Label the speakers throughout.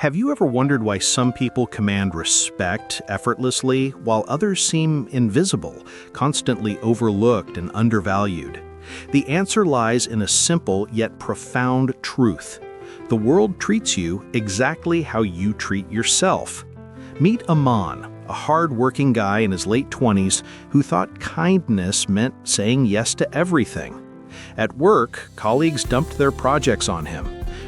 Speaker 1: Have you ever wondered why some people command respect effortlessly while others seem invisible, constantly overlooked and undervalued? The answer lies in a simple yet profound truth. The world treats you exactly how you treat yourself. Meet Aman, a hard-working guy in his late 20s who thought kindness meant saying yes to everything. At work, colleagues dumped their projects on him.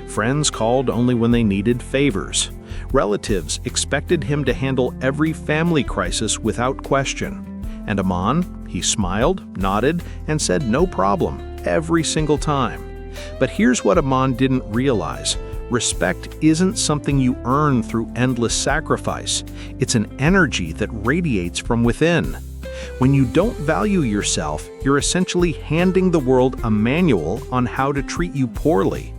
Speaker 1: Friends called only when they needed favors. Relatives expected him to handle every family crisis without question. And Aman, he smiled, nodded, and said no problem every single time. But here's what Aman didn't realize. Respect isn't something you earn through endless sacrifice. It's an energy that radiates from within. When you don't value yourself, you're essentially handing the world a manual on how to treat you poorly.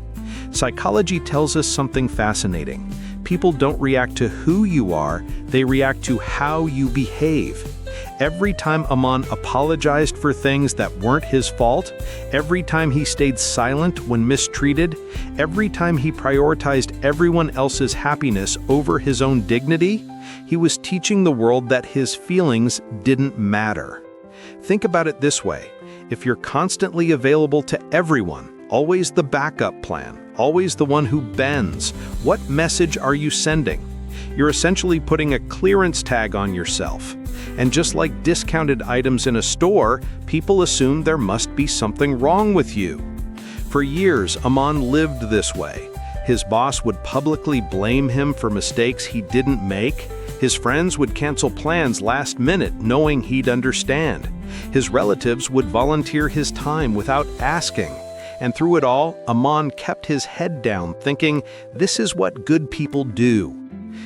Speaker 1: Psychology tells us something fascinating. People don't react to who you are, they react to how you behave. Every time Aman apologized for things that weren't his fault, every time he stayed silent when mistreated, every time he prioritized everyone else's happiness over his own dignity, he was teaching the world that his feelings didn't matter. Think about it this way. If you're constantly available to everyone, always the backup plan, always the one who bends, what message are you sending? You're essentially putting a clearance tag on yourself. And just like discounted items in a store, people assume there must be something wrong with you. For years, Aman lived this way. His boss would publicly blame him for mistakes he didn't make. His friends would cancel plans last minute, knowing he'd understand. His relatives would volunteer his time without asking. And through it all, Aman kept his head down, thinking, this is what good people do.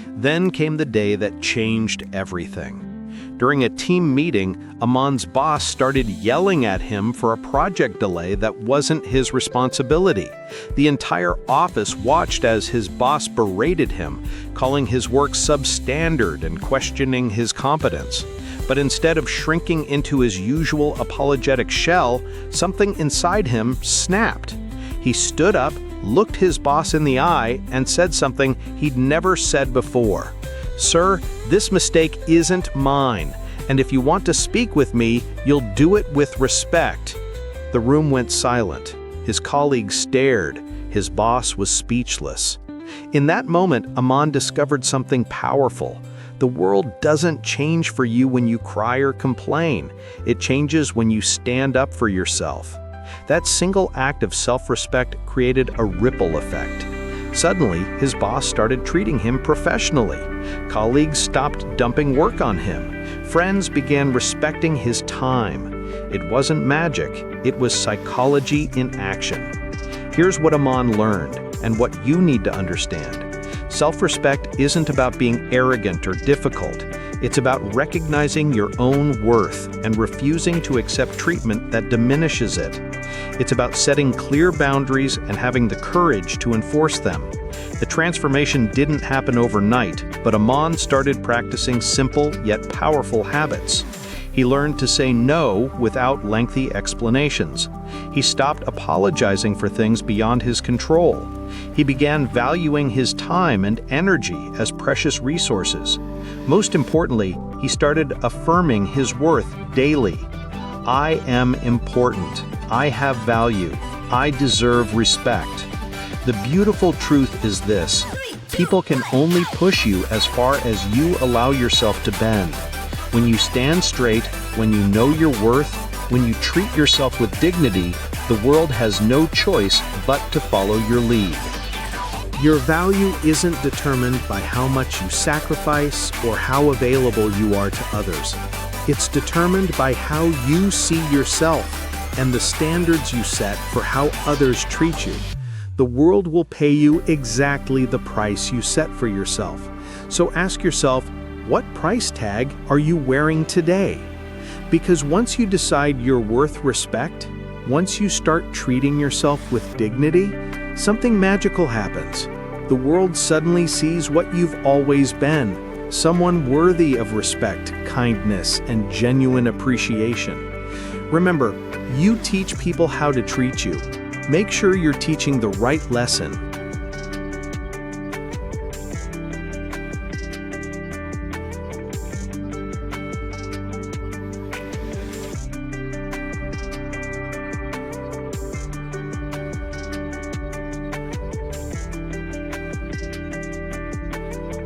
Speaker 1: Then came the day that changed everything. During a team meeting, Aman's boss started yelling at him for a project delay that wasn't his responsibility. The entire office watched as his boss berated him, calling his work substandard and questioning his competence. But instead of shrinking into his usual apologetic shell, something inside him snapped. He stood up, looked his boss in the eye, and said something he'd never said before. "Sir, this mistake isn't mine, and if you want to speak with me, you'll do it with respect." The room went silent. His colleagues stared. His boss was speechless. In that moment, Aman discovered something powerful. The world doesn't change for you when you cry or complain. It changes when you stand up for yourself. That single act of self-respect created a ripple effect. Suddenly, his boss started treating him professionally. Colleagues stopped dumping work on him. Friends began respecting his time. It wasn't magic, it was psychology in action. Here's what Aman learned, and what you need to understand. Self-respect isn't about being arrogant or difficult. It's about recognizing your own worth and refusing to accept treatment that diminishes it. It's about setting clear boundaries and having the courage to enforce them. The transformation didn't happen overnight, but Aman started practicing simple yet powerful habits. He learned to say no without lengthy explanations. He stopped apologizing for things beyond his control. He began valuing his time and energy as precious resources. Most importantly, he started affirming his worth daily. I am important. I have value. I deserve respect. The beautiful truth is this: people can only push you as far as you allow yourself to bend. When you stand straight, when you know your worth, when you treat yourself with dignity, the world has no choice but to follow your lead. Your value isn't determined by how much you sacrifice or how available you are to others. It's determined by how you see yourself and the standards you set for how others treat you. The world will pay you exactly the price you set for yourself. So ask yourself, what price tag are you wearing today? Because once you decide you're worth respect, once you start treating yourself with dignity, something magical happens. The world suddenly sees what you've always been, someone worthy of respect, kindness, and genuine appreciation. Remember, you teach people how to treat you. Make sure you're teaching the right lesson